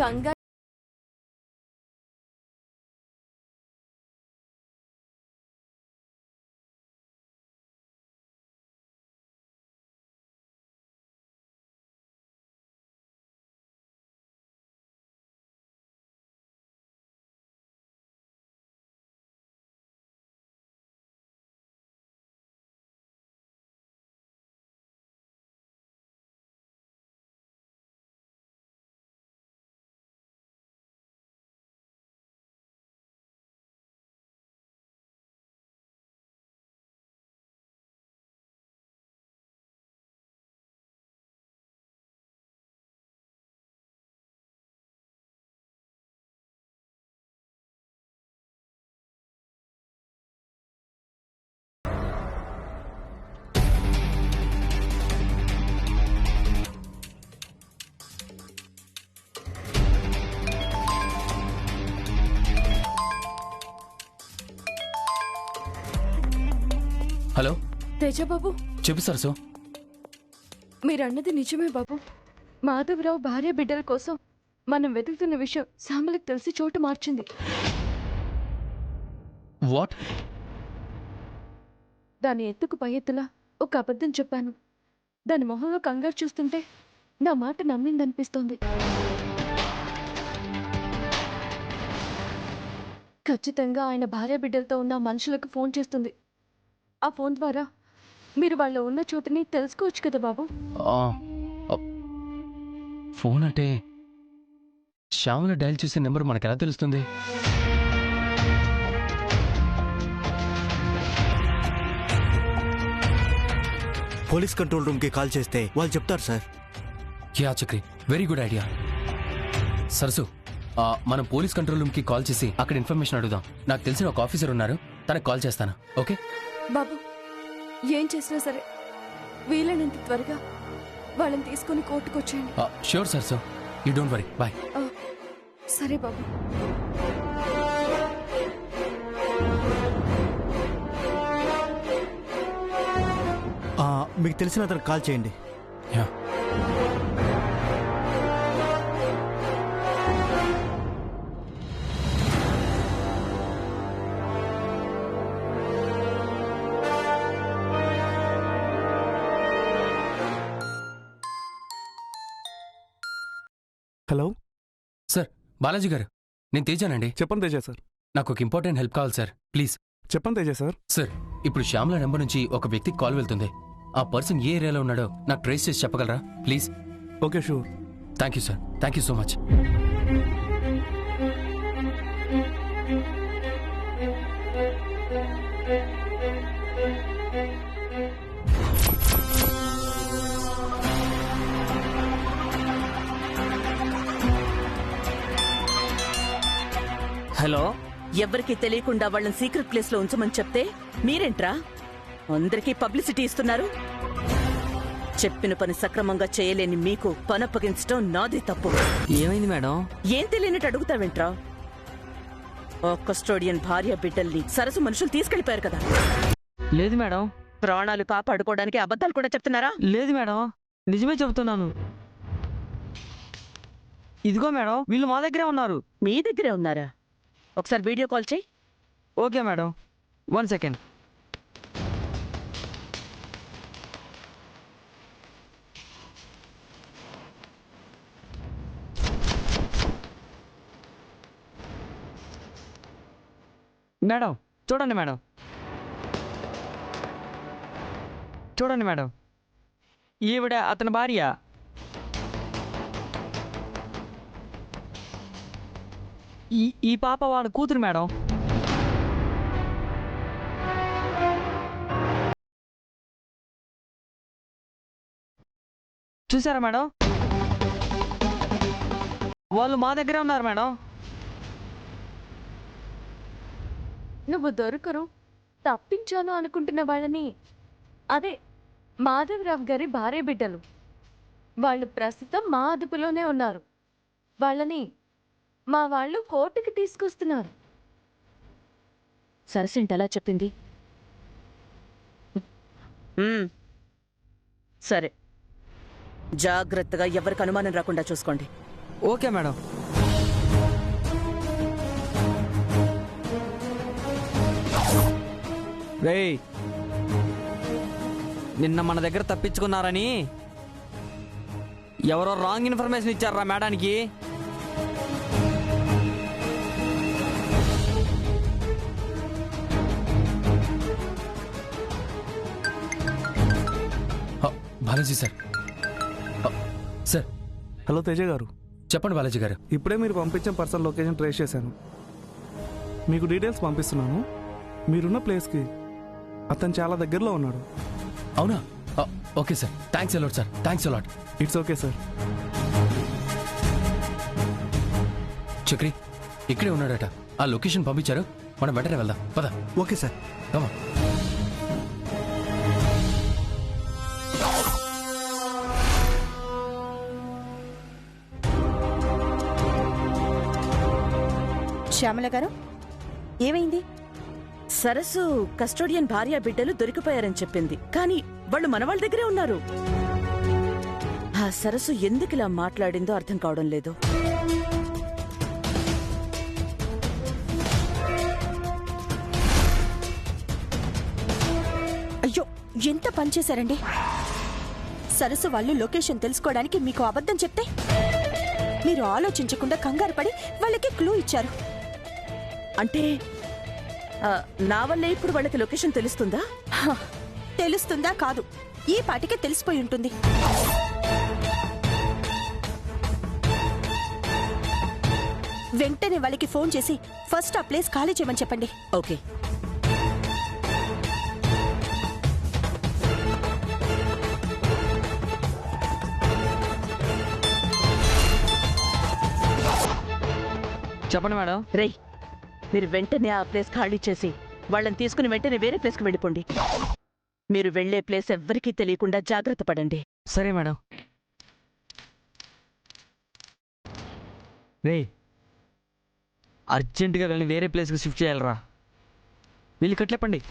కంగారు హలో తేజ బాబు, చెప్పు సరసు. మీరన్నది నిజమే బాబు. మాధవరావు భార్య బిడ్డల కోసం మనం వెతుకుతున్న విషయం శ్యామలకు తెలిసి చోటు మార్చింది. వాట్? దాని ఎత్తుకు పై ఎత్తులా ఒక అబద్ధం చెప్పాను. దాని మొహంలో కంగారు చూస్తుంటే నా మాట నమ్మిందనిపిస్తోంది. ఖచ్చితంగా ఆయన భార్య బిడ్డలతో ఉన్న మనుషులకు ఫోన్ చేస్తుంది. ఆ ఫోన్ ద్వారా మీరు వాళ్ళు ఉన్న చోటుని తెలుసుకోవచ్చు కదా బాబు. ఫోన్ అంటే శ్యామల డయల్ చేసే నెంబర్ మనకెలా తెలుస్తుంది? పోలీస్ కంట్రోల్ రూమ్కి కాల్ చేస్తే వాళ్ళు చెప్తారు sir. Yeah Chakri, very good idea. Sarasu, మనం పోలీస్ కంట్రోల్ రూమ్కి కాల్ చేసి అక్కడ ఇన్ఫర్మేషన్ అడుగుదాం. నాకు తెలిసిన ఒక ఆఫీసర్ ఉన్నారు, తనకు కాల్ చేస్తాను. ఓకే బాబు, ఏం చేసినా సరే వీలైనంత త్వరగా వాళ్ళని తీసుకుని కోర్టుకు వచ్చేయండి. Sure Sarasu, you don't worry. Bye. సరే బాబు. మీకు తెలిసిన అతనికి కాల్ చేయండి. యా. హలో సార్, బాలాజీ గారు, నేను తేజానండి. చెప్పండి తేజ సార్. నాకు ఒక ఇంపార్టెంట్ హెల్ప్ కావాలి సార్, ప్లీజ్. చెప్పండి తేజ సార్. సార్, ఇప్పుడు శ్యామల నెంబర్ నుంచి ఒక వ్యక్తికి కాల్ వెళ్తుంది. ఆ పర్సన్ ఏ ఏరియాలో ఉన్నాడో నాకు ట్రేస్ చేసి చెప్పగలరా please? Okay, sure. Thank you sir, thank you so much. Hello, ఎవ్వరికీ తెలియకుండా వాళ్ళని సీక్రెట్ ప్లేస్ లో ఉంచమని చెప్తే మీరేంట్రా అందరికీ పబ్లిసిటీ ఇస్తున్నారు? చెప్పిన పని సక్రమంగా చేయలేని మీకు పనప్పగించడం నాది తప్పు. ఏమైంది మేడం? ఏం తెలియనట్టు అడుగుతావేంట్రా? ఆ కస్టోడియన్ భార్య బిడ్డల్ని సరసు మనుషులు తీసుకెళ్లిపోయారు కదా. లేదు మేడం. ప్రాణాలు కాపాడుకోవడానికి అబద్ధాలు కూడా చెప్తున్నారా? లేదు మేడం, నిజమే చెబుతున్నాను. ఇదిగో మేడం, వీళ్ళు మా దగ్గరే ఉన్నారు. మీ దగ్గరే ఉన్నారా? ఒకసారి వీడియో కాల్ చేయి. Okay madam, 1 second. మేడం చూడండి మేడం, చూడండి మేడం, ఈవిడ అతని భార్య. ఈ పాప వాడు కూతురు మేడం. చూసారా మేడం? వాళ్ళు మా దగ్గరే ఉన్నారు మేడం. నువ్వు దొరకరు, తప్పించాను అనుకుంటున్న వాళ్ళని, అదే మాధవరావు గారి భార్య బిడ్డలు, వాళ్ళు ప్రస్తుతం మా అదుపులోనే ఉన్నారు. వాళ్ళని మా వాళ్ళు కోర్టుకి తీసుకొస్తున్నారు. సరసింటలా చెప్పింది. సరే, జాగ్రత్తగా ఎవరికి అనుమానం రాకుండా చూసుకోండి. Okay madam. రేయ్, నిన్న మన దగ్గర తప్పించుకున్నారని ఎవరో రాంగ్ ఇన్ఫర్మేషన్ ఇచ్చారా మేడానికి. Balaji sir. Sir hello Teja garu, చెప్పండి బాలాజీ గారు. ఇప్పుడే మీరు పంపించిన పర్సన్ లొకేషన్ ట్రేస్ చేశాను. మీకు డీటెయిల్స్ పంపిస్తున్నాను. మీరున్న ప్లేస్కి అతను చాలా దగ్గరలో ఉన్నాడు. అవునా? Okay sir, thanks a lot sir, thanks a lot. It's okay sir. Chakri ఇక్కడే ఉన్నాడట. ఆ లొకేషన్ పంపించారు, మనం వెంటనే వెళ్దాం. పద. Okay sir. కమా. శ్యామల గారు, ఏమైంది? సరస్సు కస్టోడియన్ భార్య బిడ్డలు దొరికిపోయారని చెప్పింది, కానీ వాళ్ళు మన వాళ్ళ దగ్గరే ఉన్నారు. ఆ సరస్సు ఎందుకు ఇలా మాట్లాడిందో అర్థం కావడం లేదు. అయ్యో, ఎంత పనిచేశారండి. సరస్సు వాళ్ళు లొకేషన్ తెలుసుకోవడానికి మీకు అబద్ధం చెప్తే మీరు ఆలోచించకుండా కంగారు పడి వాళ్ళకి క్లూ ఇచ్చారు. అంటే నా వల్లే ఇప్పుడు వాళ్ళకి లొకేషన్ తెలుస్తుందా? హ, తెలుస్తుందా కాదు, ఈ పాటికే తెలిసిపోయి ఉంటుంది. వెంటనే వాళ్ళకి ఫోన్ చేసి ఫస్ట్ ఆ ప్లేస్ ఖాళీ చేయమని చెప్పండి. ఓకే. చెప్పండి మేడం. రేయ్, మీరు వెంటనే ఆ ప్లేస్ ఖాళీ చేసి వాళ్ళని తీసుకుని వెంటనే వేరే ప్లేస్కి వెళ్ళిపోండి. మీరు వెళ్లే ప్లేస్ ఎవ్వరికీ తెలియకుండా జాగ్రత్త పడండి. సరే మేడం. రే, అర్జెంటుగా వెళ్ళి వేరే ప్లేస్కి షిఫ్ట్ చేయాలరా. వీళ్ళు కట్లేపండి.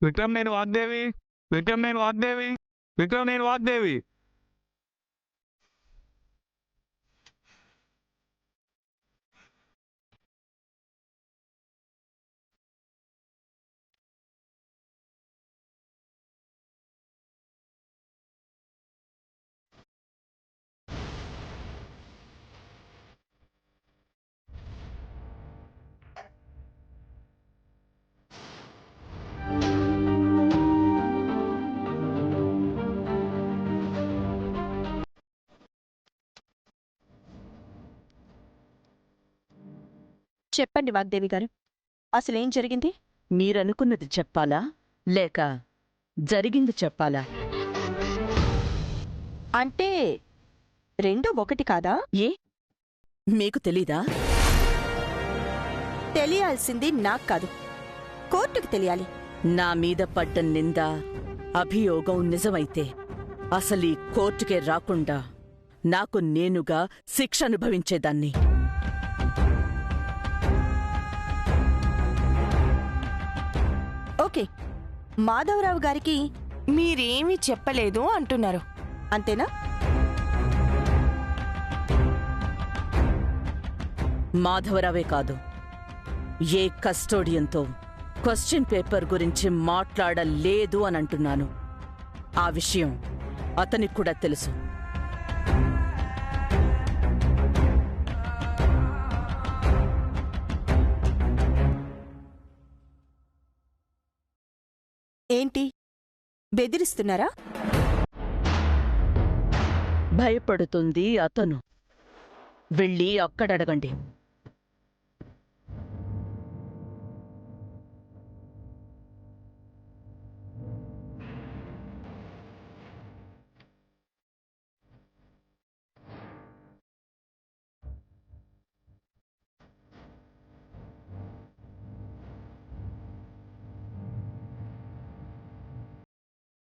విక్రమ్, నేను వాగ్దేవి. విక్రమ్, నేను వాగ్దేవి. విక్రమ్, నేను వాగ్దేవి. చెప్పండి వాగ్దేవి గారు, అసలేం జరిగింది? మీరనుకున్నది చెప్పాలా లేక జరిగింది చెప్పాలా? అంటే రెండు ఒకటి కాదా? ఏ, మీకు తెలీదా? తెలియాల్సింది నాకు కాదు, కోర్టుకు తెలియాలి. నా మీద పడ్డ నింద అభియోగం నిజమైతే అసలీ కోర్టుకే రాకుండా నాకు నేనుగా శిక్ష అనుభవించేదాన్ని. ఓకే, మాధవరావు గారికి మీరేమీ చెప్పలేదు అంటున్నారు, అంతేనా? మాధవరావే కాదు, ఏ కస్టోడియన్తో క్వశ్చన్ పేపర్ గురించి మాట్లాడలేదు అని అంటున్నాను. ఆ విషయం అతనికి కూడా తెలుసు. ఏంటి, బెదిరిస్తున్నారా? భయపడుతుంది అతను. వెళ్ళి అక్కడడగండి.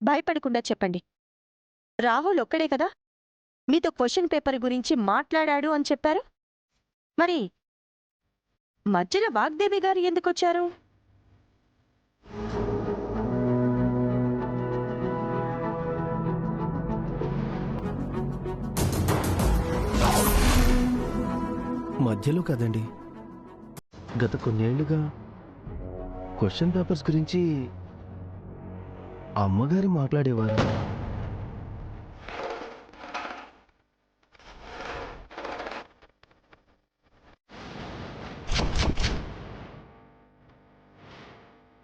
భయపడకుండా చెప్పండి. రాహుల్ ఒక్కడే కదా? మీతో క్వశ్చన్ పేపర్ గురించి మాట్లాడాడు అని చెప్పారు. మరి మధ్యలో వాగ్దేవి గారు ఎందుకొచ్చారు? మధ్యలో కదండి, గత కొన్నేళ్లుగా క్వశ్చన్ పేపర్స్ గురించి అమ్మగారు మాట్లాడేవారు.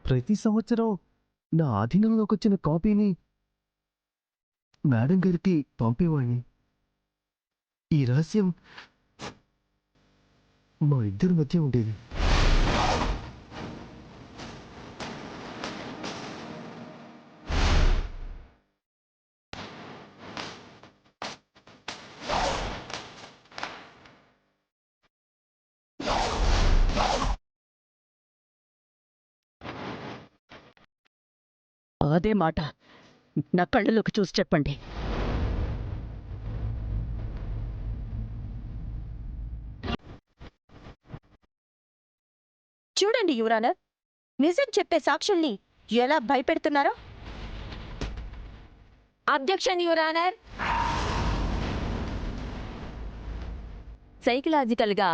ప్రతి సంవత్సరం నా ఆధీనంలోకి వచ్చిన కాపీని మేడం గారికి పంపేవాడిని. ఈ రహస్యం మా ఇద్దరి మధ్య ఉండేది. అదే మాట నా కళ్ళలోకి చూసి చెప్పండి. చూడండి యువరానర్, నిజం చెప్పే సాక్షుల్ని ఎలా భయపెడుతున్నారో. అబ్జెక్షన్ యువర్ సైకలాజికల్గా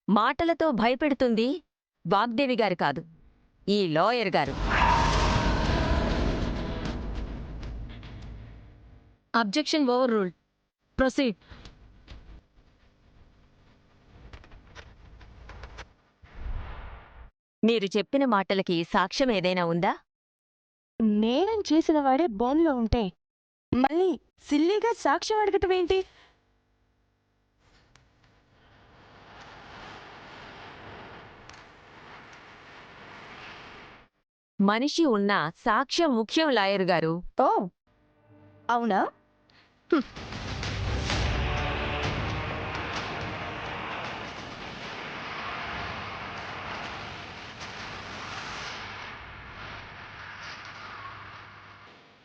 మాటలతో భయపెడుతుంది వాగ్దేవి గారు కాదు, ఈ లాయర్ గారు. Objection over ruled. ప్రొసీడ్. మీరు చెప్పిన మాటలకి సాక్ష్యం ఏదైనా ఉందా? నేరం చేసిన వాడే బోన్లో ఉంటే మళ్ళీ సిల్లీగా సాక్ష్యం అడగటం ఏంటి? మనిషి ఉన్న సాక్ష్యం ముఖ్యం లాయర్ గారు. ఓ అవునా?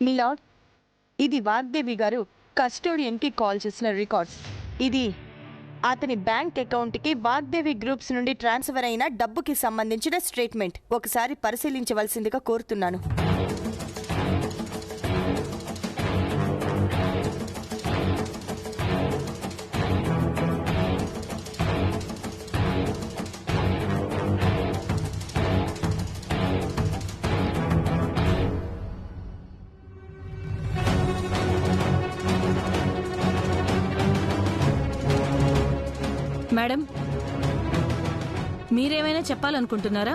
మిలాడ్, ఇది వాగ్దేవి గారు కస్టోడియన్కి కాల్ చేసిన రికార్డ్స్. ఇది అతని బ్యాంక్ అకౌంట్కి వాగ్దేవి గ్రూప్స్ నుండి ట్రాన్స్ఫర్ అయిన డబ్బుకి సంబంధించిన స్టేట్మెంట్. ఒకసారి పరిశీలించవలసిందిగా కోరుతున్నాను. మేడం, మీరేమైనా చెప్పాలనుకుంటున్నారా?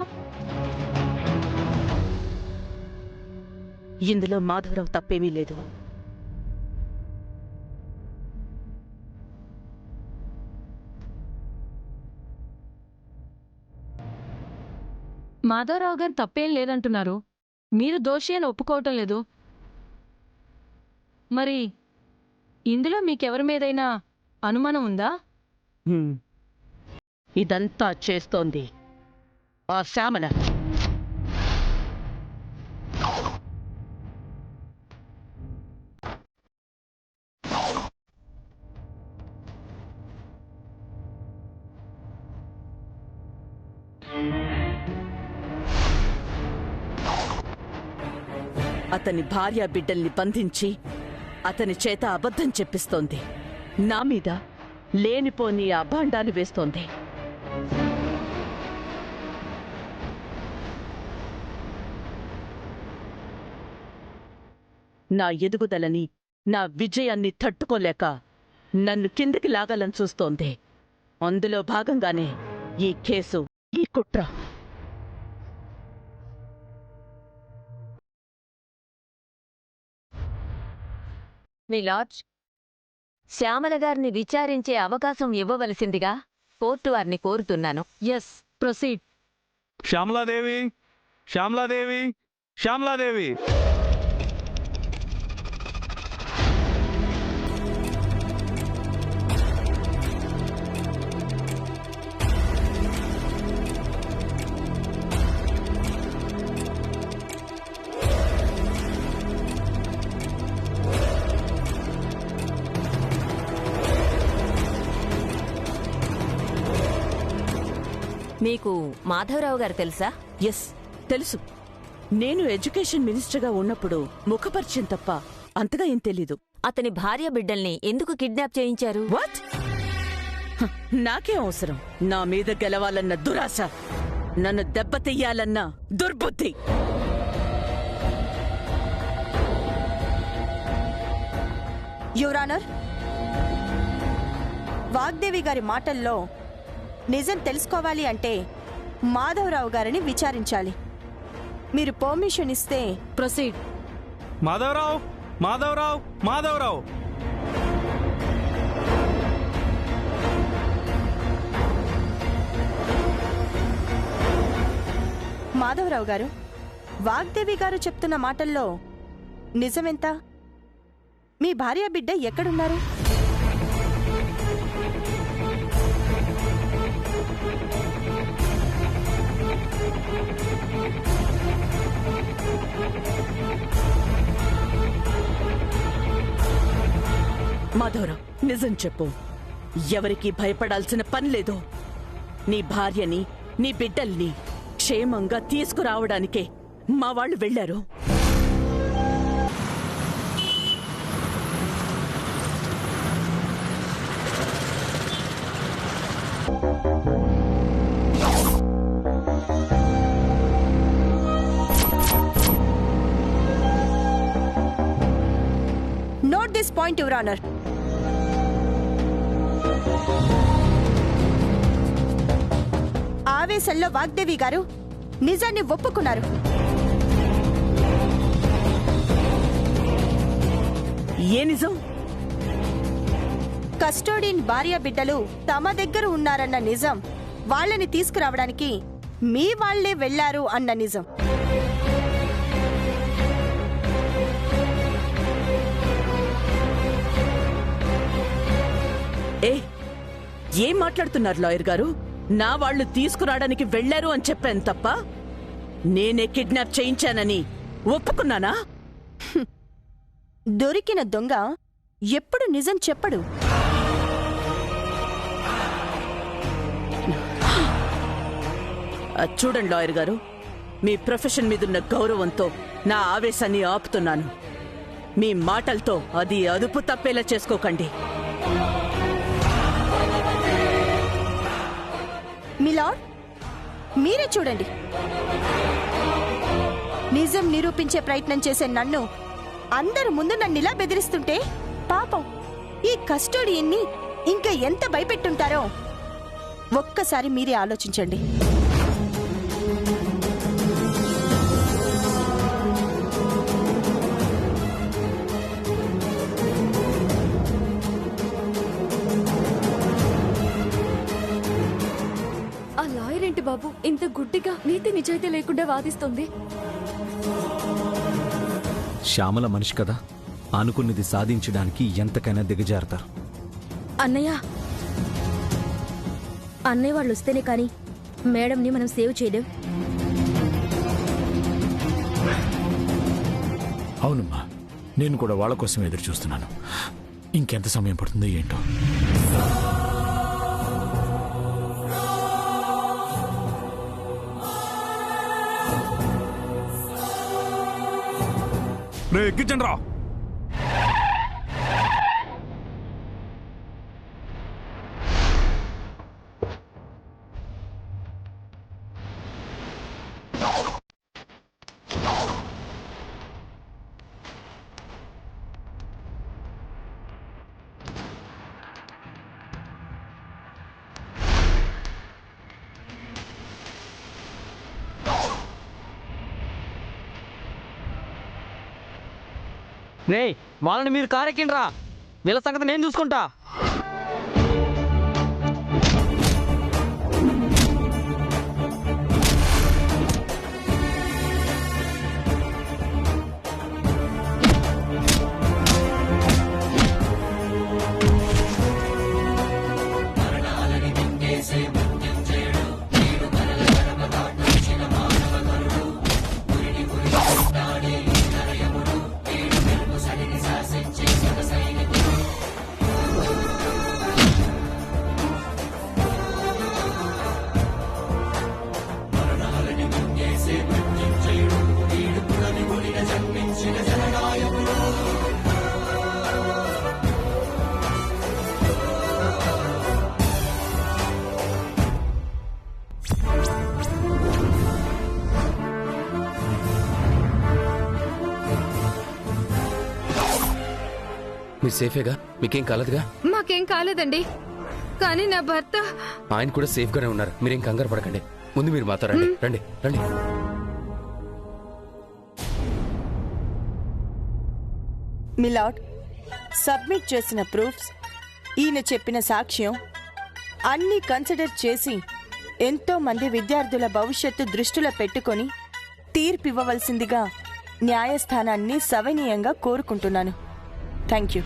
ఇందులో మాధవరావు తప్పేమీ లేదు. మాధవరావు గారు తప్పేం లేదంటున్నారు, మీరు దోషి అని ఒప్పుకోవటం లేదు. మరి ఇందులో మీకెవరి మీదైనా అనుమానం ఉందా? ఇదంతా చేస్తోంది ఆ శ్యామల. అతని భార్య బిడ్డల్ని బంధించి అతని చేత అబద్ధం చెప్పిస్తోంది. నా మీద లేనిపోని అభాండాలు వేస్తోంది. నా ఎదుగుదలని, నా విజయాన్ని తట్టుకోలేక నన్ను కిందికి లాగాలని చూస్తోంది. అందులో భాగంగానే ఈ కేసు, ఈ కుట్ర. మీ లార్జ్, శ్యామల గారిని విచారించే అవకాశం ఇవ్వవలసిందిగా కోర్టు వారిని కోరుతున్నాను. Yes, proceed. శ్యామలాదేవి, శ్యామలాదేవి, శ్యామలాదేవి. మీకు మాధవరావు గారు తెలుసా? ఎస్, తెలుసు. నేను ఎడ్యుకేషన్ మినిస్టర్గా ఉన్నప్పుడు ముఖపరిచయం తప్ప అంతగా ఏం తెలీదు. అతని భార్య బిడ్డల్ని ఎందుకు కిడ్నాప్ చేయించారు? వాట్? నాకే అవసరం? నా మీద గెలవాలన్న దురాశ, నన్ను దెబ్బతీయాలన్న దుర్బుద్ధి. యువరానర్, వాగ్దేవి గారి మాటల్లో నిజం తెలుసుకోవాలి అంటే మాధవరావు గారిని విచారించాలి. మీరు పర్మిషన్ ఇస్తే ప్రొసీడ్. మాధవరావు, మాధవరావు, మాధవరావు. మాధవరావు గారు, వాగ్దేవి గారు చెప్తున్న మాటల్లో నిజమెంత? మీ భార్య బిడ్డ ఎక్కడున్నారు? మాధవరావు, నిజం చెప్పు. ఎవరికి భయపడాల్సిన పని లేదు. నీ భార్యని, నీ బిడ్డల్ని క్షేమంగా తీసుకురావడానికే మా వాళ్ళు వెళ్లారు. Note this point, your honour. ఆవేశంలో వాగ్దేవి గారు నిజాన్ని ఒప్పుకున్నారు. ఏ నిజం? కస్టోడియన్ భార్య బిడ్డలు తమ దగ్గర ఉన్నారన్న నిజం, వాళ్ళని తీసుకురావడానికి మీ వాళ్లే వెళ్లారు అన్న నిజం. ఏం మాట్లాడుతున్నారు లాయర్ గారు? నా వాళ్ళు తీసుకురావడానికి వెళ్లారు అని చెప్పాను తప్ప నేనే కిడ్నాప్ చేయించానని ఒప్పుకున్నానా? దొరికిన దొంగ ఎప్పుడు నిజం చెప్పడు. చూడండి లాయర్ గారు, మీ ప్రొఫెషన్ మీదున్న గౌరవంతో నా ఆవేశాన్ని ఆపుతున్నాను. మీ మాటలతో అది అదుపు తప్పేలా చేసుకోకండి. మిలాడ్, మీరే చూడండి. నిజం నిరూపించే ప్రయత్నం చేసే నన్ను అందరు ముందు నన్నిలా బెదిరిస్తుంటే పాపం ఈ కస్టోడియన్ని ఇంకా ఎంత భయపెట్టుంటారో ఒక్కసారి మీరే ఆలోచించండి. ఆ లాయర్ ఏంటి బాబు ఇంత గుడ్డిగా నీతి నిజాయితీ లేకుండా వాదిస్తుంది? శ్యామల మనిషి కదా, అనుకున్నది సాధించడానికి ఎంతకైనా దిగజారుతారు. అన్నయ్య, అన్నయ్య వాళ్ళు వస్తేనే కానీ మేడంని మనం సేవ్ చేయలేం. అవునమ్మా, నేను కూడా వాళ్ళ కోసం ఎదురు చూస్తున్నాను. ఇంకెంత సమయం పడుతుందో ఏంటో. ఎక్కించండి రా. రే, వాళ్ళని మీరు కారెక్కిండ్రా, వీళ్ళ సంగతి నేను చూసుకుంటా. మీరు సేఫేగా? మీకేం కాలేదుగా? మాకేం కాలేదండి, కానీ నా భర్త ఆయన కూడా సేఫ్ గానే ఉన్నారు. మీరేం కంగారు పడకండి. ముందు మీరు మాతో రండి. రండి రండి. మిలాడ్, సబ్మిట్ చేసిన ప్రూఫ్స్, ఈయన చెప్పిన సాక్ష్యం అన్నీ కన్సిడర్ చేసి ఎంతో మంది విద్యార్థుల భవిష్యత్తు దృష్టిలో పెట్టుకొని తీర్పివ్వవలసిందిగా న్యాయస్థానాన్ని సవినీయంగా కోరుకుంటున్నాను. Thank you.